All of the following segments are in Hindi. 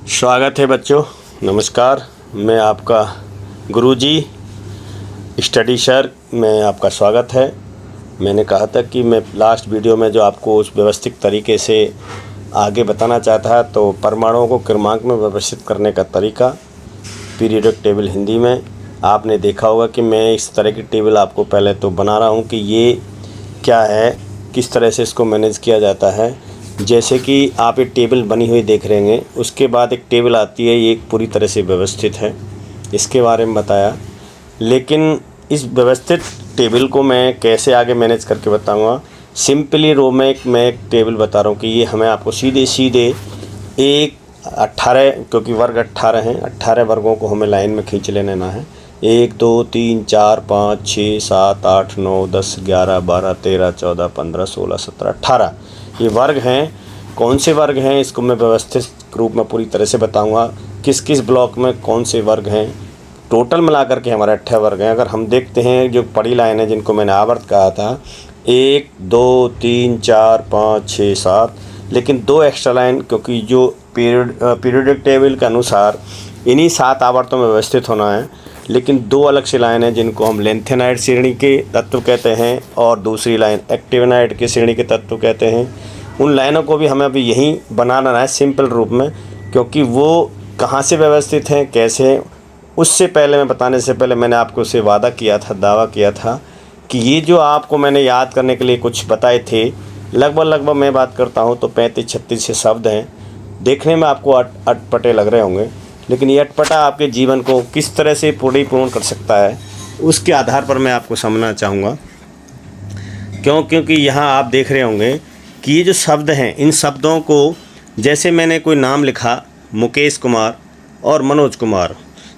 स्वागत है बच्चों, नमस्कार। मैं आपका गुरुजी स्टडी सर में आपका स्वागत है। मैंने कहा था कि मैं लास्ट वीडियो में जो आपको उस व्यवस्थित तरीके से आगे बताना चाहता तो परमाणुओं को क्रमांक में व्यवस्थित करने का तरीका, पीरियोडिक टेबल हिंदी में आपने देखा होगा कि मैं इस तरह की टेबल आपको पहले तो बना रहा हूँ कि ये क्या है, किस तरह से इसको मैनेज किया जाता है। जैसे कि आप एक टेबल बनी हुई देख रहे हैं, उसके बाद एक टेबल आती है, ये एक पूरी तरह से व्यवस्थित है, इसके बारे में बताया। लेकिन इस व्यवस्थित टेबल को मैं कैसे आगे मैनेज करके बताऊंगा। सिंपली रो में मैं एक टेबल बता रहा हूँ कि ये हमें आपको सीधे एक 18, क्योंकि वर्ग 18 हैं, 18 वर्गों को हमें लाइन में खींच लेना है। 1 2 3 4 5 6 7 8 9 10 11 12 13 14 15 16 17 18 ये वर्ग हैं। कौन से वर्ग हैं इसको मैं व्यवस्थित रूप में पूरी तरह से बताऊंगा। किस किस ब्लॉक में कौन से वर्ग हैं, टोटल मिलाकर के हमारे 18 वर्ग हैं। अगर हम देखते हैं जो पड़ी लाइन है जिनको मैंने आवर्त कहा था 1 2 3 4 5 6 7, लेकिन 2 एक्स्ट्रा लाइन, क्योंकि जो पीरियोडिक टेबल के अनुसार इन्हीं 7 आवर्तों में व्यवस्थित होना है। लेकिन 2 अलग से लाइन हैं जिनको हम लेंथेनाइड श्रेणी के तत्व कहते हैं और दूसरी लाइन एक्टिवेनाइड की श्रेणी के तत्व कहते हैं। उन लाइनों को भी हमें अभी यहीं बनाना है सिंपल रूप में, क्योंकि वो कहाँ से व्यवस्थित हैं, कैसे हैं, उससे पहले मैं बताने से पहले मैंने आपको उससे वादा किया था, दावा किया था कि ये जो आपको मैंने याद करने के लिए कुछ बताए थे, लगभग मैं बात करता हूँ तो 35-36 शब्द हैं। देखने में आपको अटपटे लग रहे होंगे, लेकिन ये अटपटा आपके जीवन को किस तरह से पूर्ण कर सकता है उसके आधार पर मैं आपको समझना चाहूँगा। क्योंकि यहाँ आप देख रहे होंगे कि ये जो शब्द हैं, इन शब्दों को जैसे मैंने कोई नाम लिखा मुकेश कुमार और मनोज कुमार,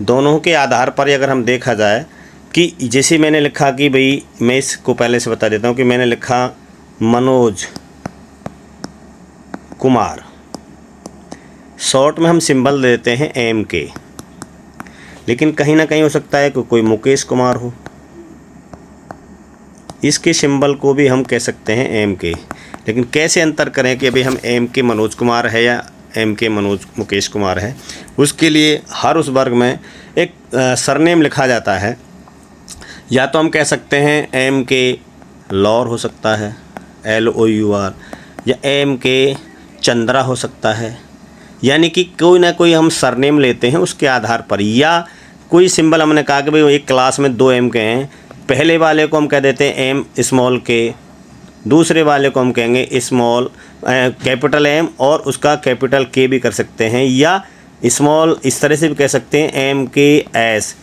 दोनों के आधार पर अगर हम देखा जाए कि जैसे मैंने लिखा कि भाई, मैं इसको पहले से बता देता हूँ कि मैंने लिखा मनोज कुमार, शॉर्ट में हम सिंबल देते हैं एम के, लेकिन कहीं ना कहीं हो सकता है कि कोई मुकेश कुमार हो, इसके सिंबल को भी हम कह सकते हैं एम के। लेकिन कैसे अंतर करें कि अभी हम एम के मनोज कुमार है या एम के मनोज मुकेश कुमार है, उसके लिए हर उस वर्ग में एक सरनेम लिखा जाता है। या तो हम कह सकते हैं एम के लौर हो सकता है, LOUR, या एम के चंद्रा हो सकता है। यानी कि कोई ना कोई हम सरनेम लेते हैं उसके आधार पर, या कोई सिंबल हमने कहा कि भाई एक क्लास में 2 एम के हैं, पहले वाले को हम कह देते हैं एम स्मॉल के, दूसरे वाले को हम कहेंगे स्मॉल कैपिटल एम और उसका कैपिटल के भी कर सकते हैं, या स्मॉल इस तरह से भी कह सकते हैं MKS,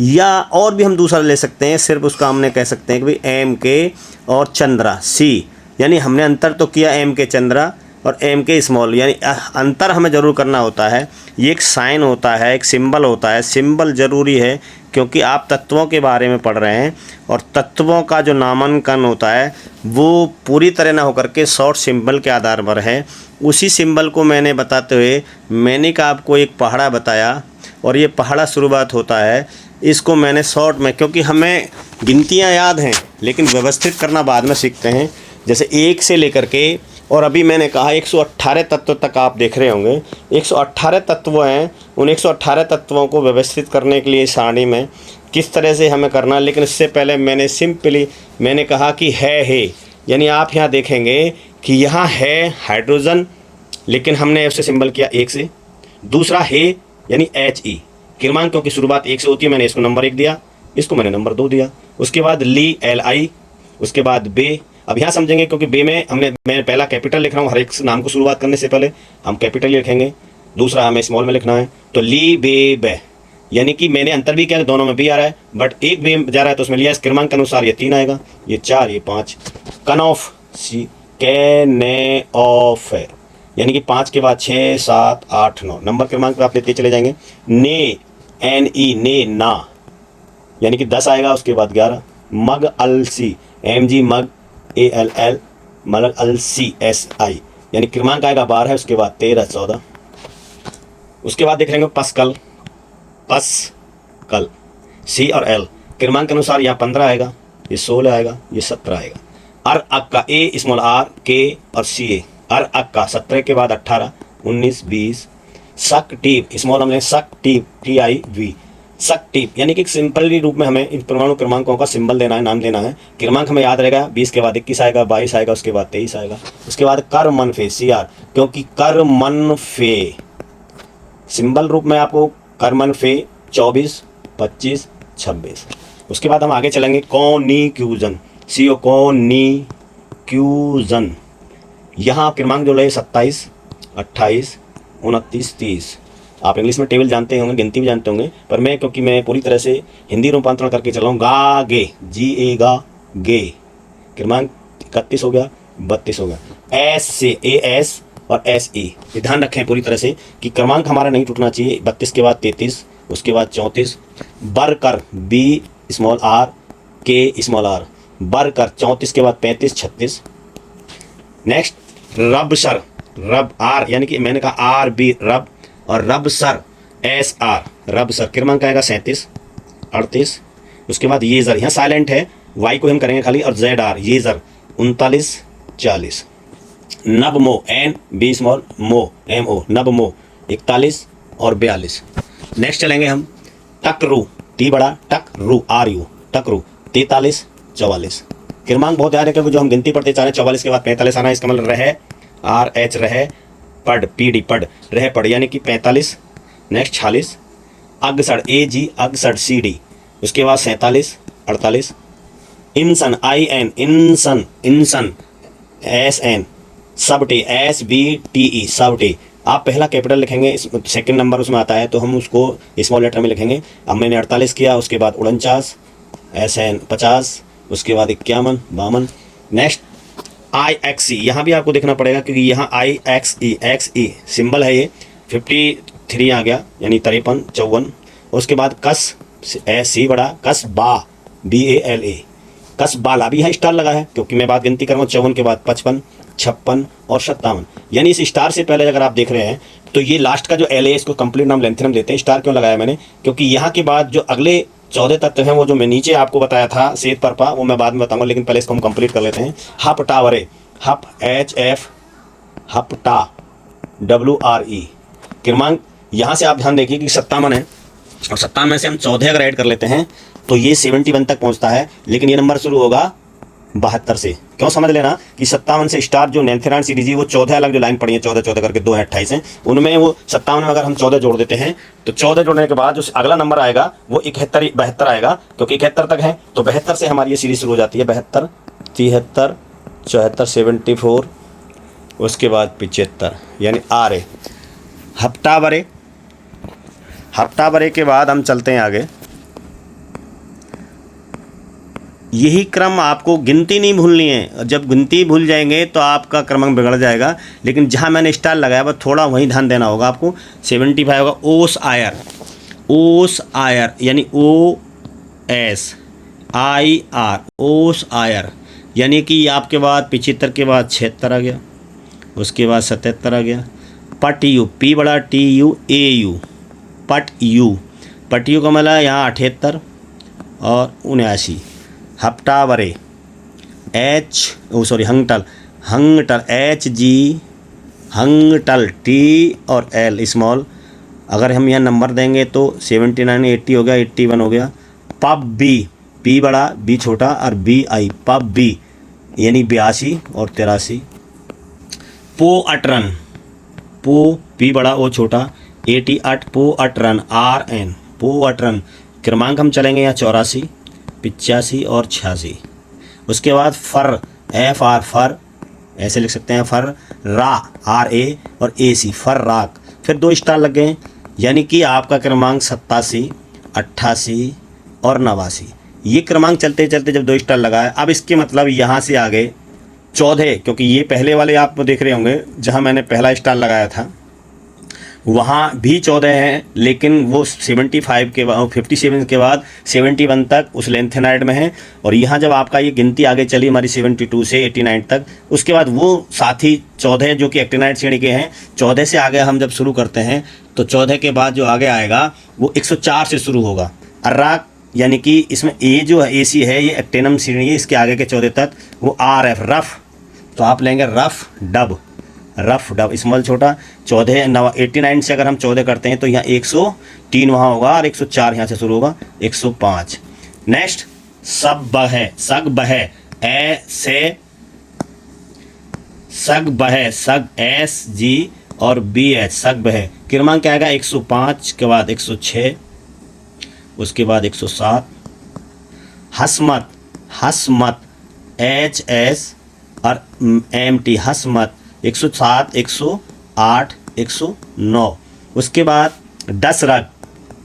या और भी हम दूसरा ले सकते हैं, सिर्फ उसका हमने कह सकते हैं कि भाई MK और चंद्रा C। यानी हमने अंतर तो किया MK चंद्रा और MK स्मॉल, यानी अंतर हमें ज़रूर करना होता है। ये एक साइन होता है, एक सिंबल होता है। सिंबल ज़रूरी है क्योंकि आप तत्वों के बारे में पढ़ रहे हैं और तत्वों का जो नामांकन होता है वो पूरी तरह ना होकर के शॉर्ट सिंबल के आधार पर है। उसी सिंबल को मैंने बताते हुए मैंने का आपको एक पहाड़ा बताया, और ये पहाड़ा शुरुआत होता है, इसको मैंने शॉर्ट में, क्योंकि हमें गिनतियाँ याद हैं लेकिन व्यवस्थित करना बाद में सीखते हैं। जैसे 1 से लेकर के, और अभी मैंने कहा 118 तत्व तक आप देख रहे होंगे, 118 तत्व हैं। उन 118 तत्वों को व्यवस्थित करने के लिए सारणी में किस तरह से हमें करना, लेकिन इससे पहले मैंने सिंपली मैंने कहा कि है, यानी आप यहाँ देखेंगे कि यहाँ है हाइड्रोजन, लेकिन हमने उससे सिंबल किया 1 से। दूसरा है यानी HE, क्रमांकों की शुरुआत 1 से होती है, मैंने इसको नंबर 1 दिया, इसको मैंने नंबर 2 दिया। उसके बाद LI, उसके बाद बे। अब यहाँ समझेंगे क्योंकि बे में मैं पहला कैपिटल लिख रहा हूँ, हर एक नाम को शुरुआत करने से पहले हम कैपिटल लिखेंगे, दूसरा हमें स्मॉल में लिखना है। तो ली बे बे, यानी कि मैंने अंतर भी किया, दोनों में बी आ रहा है, बट एक बे जा रहा है तो उसमें लिया, इस क्रमांक के अनुसार ये 3 आएगा, ये 4, ये 5। कन ऑफ सी कैने ऑफ है, यानी कि 5 के बाद 6 7 8 9 नंबर क्रमांक पे आप लेते चले जाएंगे। ने NE ने ना, यानी कि 10 आएगा, उसके बाद 11। मग अलसी MG मग ALL मग LCSI, यानी क्रमांक आएगा 12 है, उसके बाद 13 14। उसके बाद देख लेंगे पस्कल C और L, क्रमांक के अनुसार यहाँ 15 आएगा, ये 16 आएगा, ये 17 आएगा। अर अक्का A स्मॉल R K और CA, अर अक्का 17 के बाद 18 19 20 सक्टिव, स्मॉल हम लें सक्टिव, TIV, सक्टिव, यानी कि सिंपली रूप में हमें इन परमाणु क्रमांकों का सिंबल देना है, नाम देना है। क्रमांक हमें याद रहेगा, 20 के बाद 21 आएगा, 22 आएगा, उसके बाद 23 आएगा, उसके बाद कर्मनफे CR, क्योंकि कर्मनफे सिंबल रूप में आपको कर्मनफे 24, 25, 26। उसके बाद हम आगे चलेंगे कोनिक्यूजन, CO कोनिक्यूजन। यहाँ क्रमांक जो है 27, 28, 29, 30। आप इंग्लिश में टेबल जानते होंगे, गिनती भी जानते होंगे, पर मैं क्योंकि मैं पूरी तरह से हिंदी रूपांतरण करके चल रहा हूँ। गा गे, GA गा गे, क्रमांक 31 हो गया, 32 हो गया। S से AS और SE, ये ध्यान रखें पूरी तरह से कि क्रमांक हमारा नहीं टूटना चाहिए। 32 के बाद 33, उसके बाद 34। बरकर B small r, K small r, बरकर 34 के बाद 35, 36। नेक्स्ट रबसर, रब R, यानी कि मैंने कहा RB रब, और रबसर SR, रबसर क्रमांक आएगा 37, 38। उसके बाद येजर, यहाँ साइलेंट है, Y को हम करेंगे खाली, और ZR येजर 39, 40। नबमो NB स्मॉल मो MO, नबमो 41 और 42। नेक्स्ट चलेंगे हम टकरू, T बड़ा टकरू RU, टकरू 43, 44। क्रमांक बहुत याद है क्योंकि जो हम गिनती पढ़ते जा रहे हैं 44 के बाद 45 आना, इसका मतलब रहे RH रहे, पढ़ PD पढ़, रहे पढ़, यानी कि 45। नेक्स्ट 46। अगसड़ AG, अगसड़ CD, उसके बाद 47, 48। इंसन IN, इंसन, इंसन SN, सबटे SBTE, सबटे। आप पहला कैपिटल लिखेंगे, सेकंड नंबर उसमें आता है तो हम उसको स्मॉल लेटर में लिखेंगे। अब मैंने 48 किया, उसके बाद 49, SN 50, उसके बाद 51, 52। नेक्स्ट IXE, यहाँ भी आपको देखना पड़ेगा क्योंकि यहाँ XE सिंबल है, ये 53 आ गया, यानी 53, 54। उसके बाद कस C बड़ा, कस बा BALA, कस बाला भी यहाँ स्टार लगा है क्योंकि मैं बात गिनती कर रहा हूँ। 54 के बाद 55, 56 और 57, यानी इस स्टार से पहले अगर आप देख रहे हैं तो ये लास्ट का जो LA, इसको कंप्लीट नाम लेंथेनम देते हैं। स्टार क्यों लगाया मैंने, क्योंकि यहाँ के बाद जो अगले 14 तत्व हैं वो जो मैं नीचे आपको बताया था श्वेत परपा, वो मैं बाद में बताऊंगा, लेकिन पहले इसको हम कंप्लीट कर लेते हैं। हपटावरे, हप HF, हपटा WRE। क्रमांक यहाँ से आप ध्यान देखिए कि 57 है, और 57 में से हम 14 अगर ऐड कर लेते हैं तो ये 71 तक पहुँचता है, लेकिन ये नंबर शुरू होगा 72 से। क्यों, समझ लेना कि 57 से स्टार जो नेन्थेरान सीरीज है वो 14 अलग जो लाइन पड़ी है, 14 14 करके 2 है 28 है, उनमें वो 57 में अगर हम 14 जोड़ देते हैं तो 14 जोड़ने के बाद जो अगला नंबर आएगा वो 71 72 आएगा, क्योंकि 71 तक है तो 72 से हमारी ये सीरीज शुरू हो जाती है। 72, 73, 74, 74, उसके बाद 75, यानी RA। हफ्तावरे, हफ्तावरे के बाद हम चलते हैं आगे। यही क्रम आपको गिनती नहीं भूलनी है, जब गिनती भूल जाएंगे तो आपका क्रमांक बिगड़ जाएगा। लेकिन जहाँ मैंने स्टार लगाया बस थोड़ा वहीं ध्यान देना होगा आपको। 75 होगा ओस आयर, ओस आयर यानी OSIR, ओस आयर, यानी कि आपके बाद 75 के बाद 76 आ गया, उसके बाद 77 आ गया। पट यू, P बड़ा TUAU, पट यू, पट यू का मतलब यहाँ 78 और 79। हफ्तावरे हंगटल, हंगटल HG, हंगटल T और L स्मॉल। अगर हम यहाँ नंबर देंगे तो 79, 80 हो गया, 81 हो गया। पब B, P बड़ा B छोटा और BI, पब B यानी 82 और 83। पो अटरन, पो P बड़ा O छोटा 88, पो अटरन RN, पो अटरन। क्रमांक हम चलेंगे यहाँ 84, 85 और 86। उसके बाद फर FR, फर ऐसे लिख सकते हैं, फर रा RA और AC, फर राक। फिर 2 स्टार लग गए, यानी कि आपका क्रमांक 87, 88 और 89। ये क्रमांक चलते चलते जब 2 स्टार लगाए, अब इसके मतलब यहाँ से आगे 14, क्योंकि ये पहले वाले आप देख रहे होंगे जहाँ मैंने पहला स्टार लगाया था वहाँ भी 14 हैं, लेकिन वो 75 के बाद 57 के बाद 71 तक उस लेंथेनाइड में है। और यहाँ जब आपका ये गिनती आगे चली हमारी 72 से 89 तक, उसके बाद वो साथी 14 जो कि एक्टिनाइड श्रेणी के हैं, 14 से आगे हम जब शुरू करते हैं तो 14 के बाद जो आगे आएगा वो 104 से शुरू होगा। अर्राक यानी कि इसमें ए जो है AC है ये एक्टेनम श्रेणी है, इसके आगे के 14 तक वो RF रफ, तो आप लेंगे rough dub, rough dub small छोटा 89 से अगर हम 14 करते हैं तो यहाँ 103 वहाँ होगा और 104 यहाँ से शुरू होगा 105। नेक्स्ट सब बह, सग बह, ए से सग बह, सग एस जी और बी एच, सग बह। क्रमांक क्या आएगा 105 के बाद 106, उसके बाद 107। हसमत, हसमत एच एस और एम टी, हसमत 107, 108, 109। उसके बाद दसरग,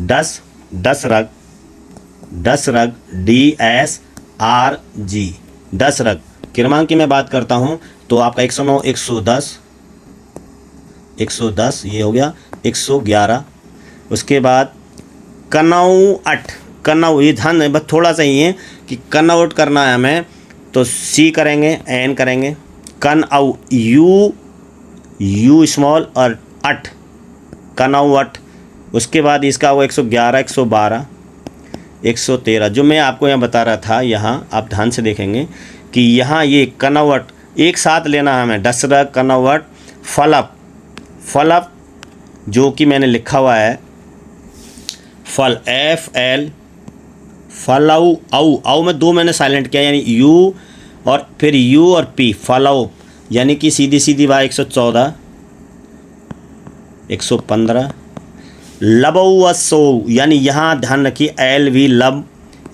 दसरग, दसरग डी एस आर जी, दसरग। क्रमांक की मैं बात करता हूँ तो आपका 109, 110, 110 ये हो गया, 111। उसके बाद कनौअट, कनौ, ये ध्यान है बस थोड़ा सा ही है कि कनौट करना है हमें, तो सी करेंगे, एन करेंगे, कन औ, यू स्मॉल और अट, कनौअट। उसके बाद इसका वो 111, 112, 113। जो मैं आपको यहाँ बता रहा था, यहाँ आप ध्यान से देखेंगे कि यहाँ ये कनौअट एक साथ लेना है हमें, दसरग, कनौअट, फलप, फलप जो कि मैंने लिखा हुआ है फल, एफ एल, फलऊ, औ में 2 मैंने साइलेंट किया यानी यू और फिर यू और पी, फलऊ यानी कि सीधी सीधी बात 114, 115। लबौसो यानी यहाँ ध्यान रखिए एल वी लब,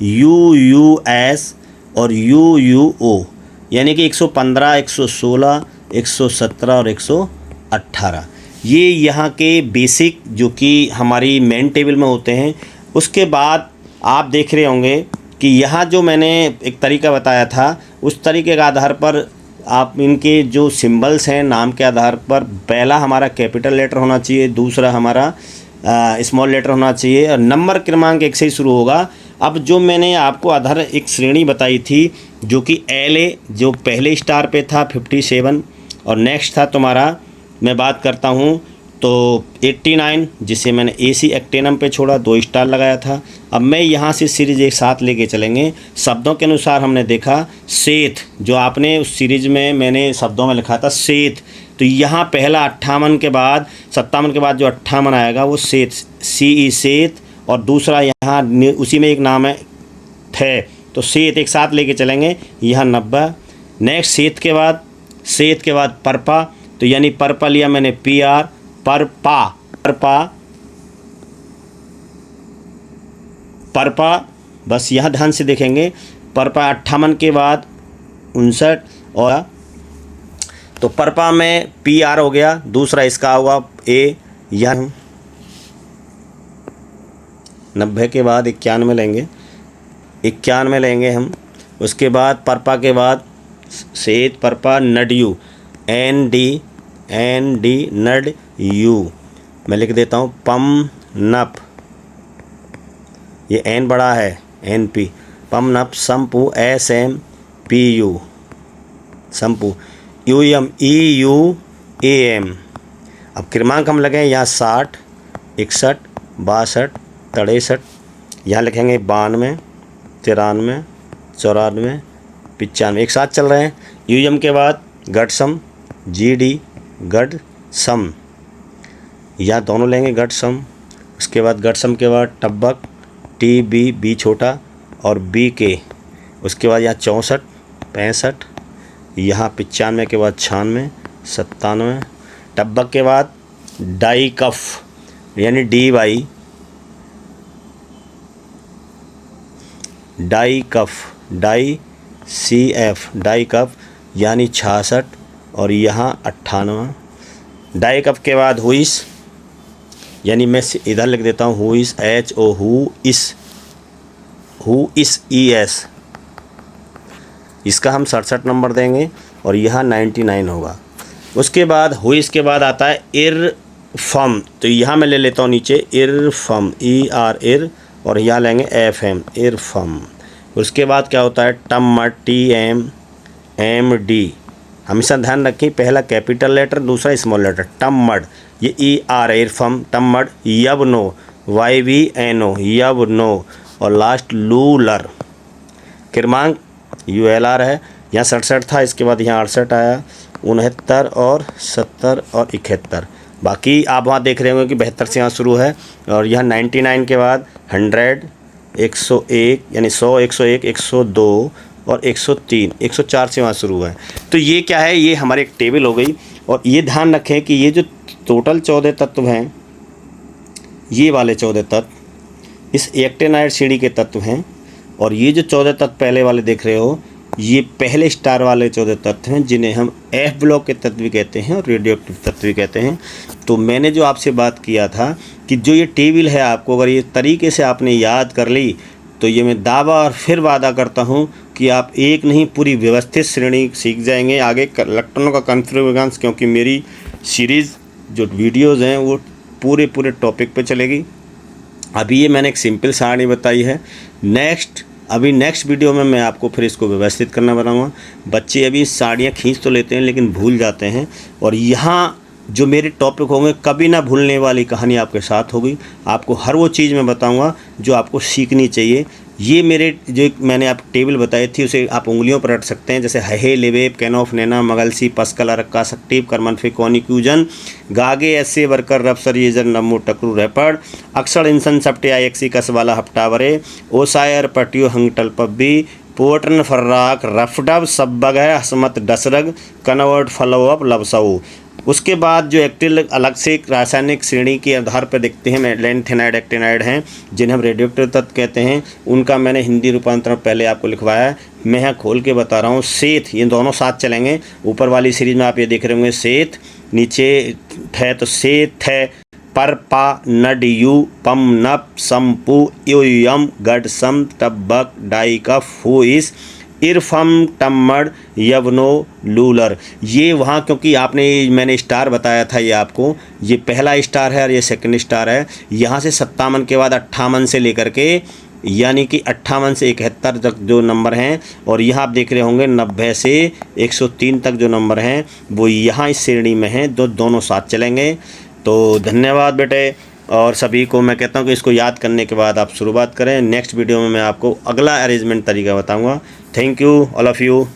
यू यू एस और यू यू ओ यानी कि 115, 116, 117 और 118। ये यहाँ के बेसिक जो कि हमारी मेन टेबल में होते हैं। उसके बाद आप देख रहे होंगे कि यहाँ जो मैंने एक तरीका बताया था, उस तरीके के आधार पर आप इनके जो सिंबल्स हैं नाम के आधार पर, पहला हमारा कैपिटल लेटर होना चाहिए, दूसरा हमारा स्मॉल लेटर होना चाहिए और नंबर क्रमांक 1 से ही शुरू होगा। अब जो मैंने आपको आधार एक श्रेणी बताई थी जो कि LA जो पहले स्टार पे था 57 और नेक्स्ट था तुम्हारा, मैं बात करता हूँ तो 89 जिसे मैंने AC एक्टेनम पे छोड़ा, 2 स्टार लगाया था। अब मैं यहाँ से सीरीज़ एक साथ लेके चलेंगे। शब्दों के अनुसार हमने देखा सेठ, जो आपने उस सीरीज़ में मैंने शब्दों में लिखा था सेठ, तो यहाँ पहला 58 के बाद 57 के बाद जो 58 आएगा वो सेठ, CE सेठ, और दूसरा यहाँ उसी में एक नाम है थे, तो सेठ एक साथ लेके चलेंगे, यहाँ 90। नेक्स्ट सेठ के बाद परपा, तो यानी परपा लिया मैंने PR, परपा, परपा, परपा, बस यहाँ ध्यान से देखेंगे। परपा 58 के बाद 59 और तो परपा में PR हो गया, दूसरा इसका होगा A, यह 90 के बाद 91 लेंगे, 91 लेंगे हम। उसके बाद परपा के बाद सेठ, परपा, नडयू, ND नड यू, मैं लिख देता हूँ पम नप, ये N बड़ा है NP, पम नप, संपू SMPU, संपू, UM EUAM। अब क्रमांक हम लगे यहाँ 60, 61, 62, 63, यहाँ लिखेंगे 92, 93, 94, 95, एक साथ चल रहे हैं। UM के बाद गडसम, GD गड सम, यहाँ दोनों लेंगे गड सम। उसके बाद गड सम के बाद टब्बक, TB B छोटा और BK। उसके बाद यहाँ 64, 65, यहाँ 95 के बाद 96, 97। टब्बक के बाद डाई कफ यानी DY, डाई कफ, डाई CF, डाई कफ यानी 66 और यहाँ 98। डाई कफ के बाद हुइस, यानी मैं इधर लिख देता हूँ हुइस, HO, हु इस ES, इसका हम 67 नंबर देंगे और यहाँ 99 होगा। उसके बाद हुइस के बाद आता है इरफम, तो यहाँ मैं ले लेता हूँ नीचे इरफम, ER इर, और यहाँ लेंगे FM इरफम। उसके बाद क्या होता है टम्मड, TM MD, हमेशा ध्यान रखें पहला कैपिटल लेटर दूसरा स्मॉल लेटर, टम्मड, ये ER इरफम, टम्मड, यबनो, YBNO यबनो, और लास्ट लूलर। क्रमांक ULR है, यहाँ 67 था, इसके बाद यहाँ 68 आया, 69 और 70 और 71। बाकी आप वहाँ देख रहे होंगे कि 72 से यहाँ शुरू है और यहाँ 99 के बाद 100, 101 यानी 100, 101, 102 और 103, 104 से वहाँ शुरू है। तो ये क्या है, ये हमारी एक टेबल हो गई। और ये ध्यान रखें कि ये जो टोटल 14 तत्व हैं, ये वाले 14 तत्व इस एक्टिनाइड श्रेणी के तत्व हैं। और ये जो 14 तत्व पहले वाले देख रहे हो, ये पहले स्टार वाले 14 तत्व हैं जिन्हें हम एफ ब्लॉक के तत्व भी कहते हैं और रेडियो एक्टिव तत्व भी कहते हैं। तो मैंने जो आपसे बात किया था कि जो ये टेबल है, आपको अगर ये तरीके से आपने याद कर ली तो ये मैं दावा और फिर वादा करता हूँ कि आप एक नहीं पूरी व्यवस्थित श्रेणी सीख जाएंगे। आगे इलेक्ट्रॉनों का कॉन्फ़िगरेशंस, क्योंकि मेरी सीरीज़ जो वीडियोज़ हैं वो पूरे टॉपिक पे चलेगी। अभी ये मैंने एक सिंपल सारणी बताई है। नेक्स्ट वीडियो में मैं आपको फिर इसको व्यवस्थित करना बताऊँगा। बच्चे अभी साड़ियाँ खींच तो लेते हैं लेकिन भूल जाते हैं, और यहाँ जो मेरे टॉपिक होंगे कभी ना भूलने वाली कहानी आपके साथ होगी। आपको हर वो चीज़ मैं बताऊंगा जो आपको सीखनी चाहिए। ये मेरे जो मैंने आप टेबल बताई थी उसे आप उंगलियों पर रट सकते हैं, जैसे हे लेवेब कैनोफ नैना मगलसी पस्कला रक्का सक्टिव करमनफे कॉनिक्यूजन गागे ऐसे वर्कर रफसर येजर नमो टकरू रैपड़ अक्सर इंसन सप्टे आयक्सी कसवाला हफ्टावरे ओसायर पटियो हंगटल पब्बी पोटन फर्राक रफडब सब्बग है हसमत डसरग कनवर्ट फलोअप लवसऊ। उसके बाद जो एक्टिल अलग से रासायनिक श्रेणी के आधार पर देखते हैं, लैंथेनाइड एक्टिनाइड हैं जिन्हें हम रेडियोएक्टिव तत्व कहते हैं। उनका मैंने हिंदी रूपांतरण पहले आपको लिखवाया है, मैं यहाँ खोल के बता रहा हूँ। सेथ, ये दोनों साथ चलेंगे। ऊपर वाली सीरीज में आप ये देख रहे होंगे सेथ, नीचे है तो सेथ है पर पा नड यू पम नप संपु युयम गड सम टब्बक डाई कफ हु इस इरफम टम्मड़ यवनो लूलर। ये वहाँ, क्योंकि आपने मैंने स्टार बताया था, ये आपको ये पहला स्टार है और ये सेकंड स्टार है। यहाँ से 57 के बाद 58 से लेकर के यानी कि 58 से 71 तक जो नंबर हैं, और यहाँ आप देख रहे होंगे 90 से 103 तक जो नंबर हैं वो यहाँ इस श्रेणी में हैं। दोनों साथ चलेंगे। तो धन्यवाद बेटे, और सभी को मैं कहता हूँ कि इसको याद करने के बाद आप शुरुआत करें। नेक्स्ट वीडियो में मैं आपको अगला अरेंजमेंट तरीका बताऊँगा। Thank you all of you.